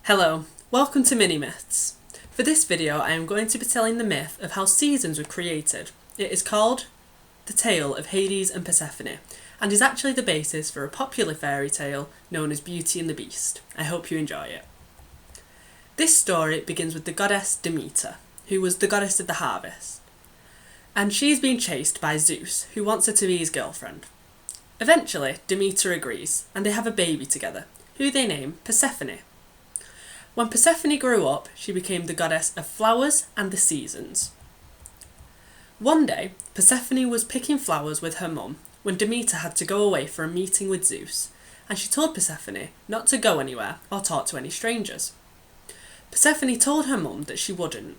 Hello, welcome to Mini Myths. For this video I am going to be telling the myth of how seasons were created. It is called The Tale of Hades and Persephone and is actually the basis for a popular fairy tale known as Beauty and the Beast. I hope you enjoy it. This story begins with the goddess Demeter, who was the goddess of the harvest, and she is being chased by Zeus, who wants her to be his girlfriend. Eventually, Demeter agrees, and they have a baby together, who they name Persephone. When Persephone grew up, she became the goddess of flowers and the seasons. One day, Persephone was picking flowers with her mum when Demeter had to go away for a meeting with Zeus, and she told Persephone not to go anywhere or talk to any strangers. Persephone told her mum that she wouldn't,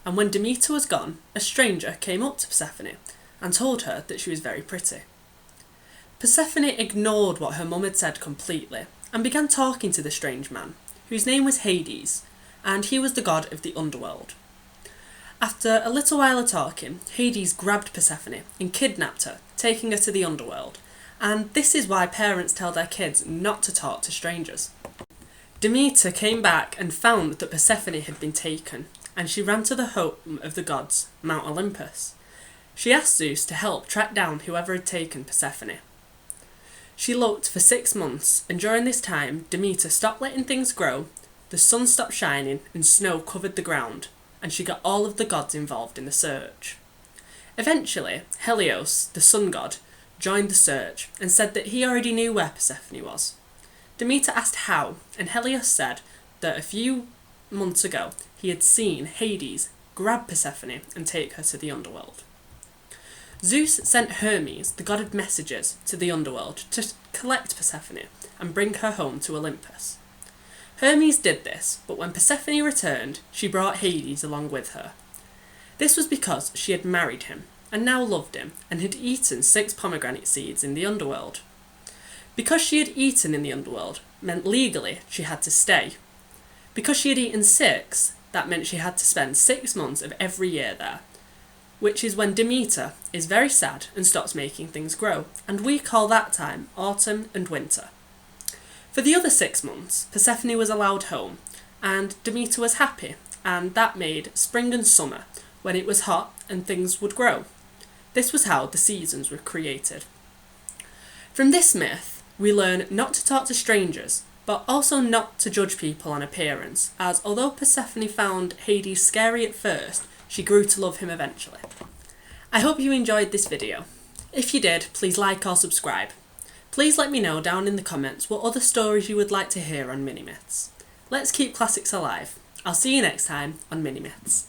and when Demeter was gone, a stranger came up to Persephone and told her that she was very pretty. Persephone ignored what her mum had said completely and began talking to the strange man, whose name was Hades, and he was the god of the underworld. After a little while of talking, Hades grabbed Persephone and kidnapped her, taking her to the underworld, and this is why parents tell their kids not to talk to strangers. Demeter came back and found that Persephone had been taken, and she ran to the home of the gods, Mount Olympus. She asked Zeus to help track down whoever had taken Persephone. She looked for 6 months, and during this time, Demeter stopped letting things grow, the sun stopped shining, and snow covered the ground, and she got all of the gods involved in the search. Eventually, Helios, the sun god, joined the search and said that he already knew where Persephone was. Demeter asked how, and Helios said that a few months ago he had seen Hades grab Persephone and take her to the underworld. Zeus sent Hermes, the god of messengers, to the underworld to collect Persephone and bring her home to Olympus. Hermes did this, but when Persephone returned, she brought Hades along with her. This was because she had married him, and now loved him, and had eaten 6 pomegranate seeds in the underworld. Because she had eaten in the underworld meant legally she had to stay. Because she had eaten 6, that meant she had to spend 6 months of every year there, which is when Demeter is very sad and stops making things grow, and we call that time autumn and winter. For the other 6 months, Persephone was allowed home, and Demeter was happy, and that made spring and summer, when it was hot and things would grow. This was how the seasons were created. From this myth, we learn not to talk to strangers, but also not to judge people on appearance, as although Persephone found Hades scary at first, she grew to love him eventually. I hope you enjoyed this video. If you did, please like or subscribe. Please let me know down in the comments what other stories you would like to hear on Mini Myths. Let's keep classics alive. I'll see you next time on Mini Myths.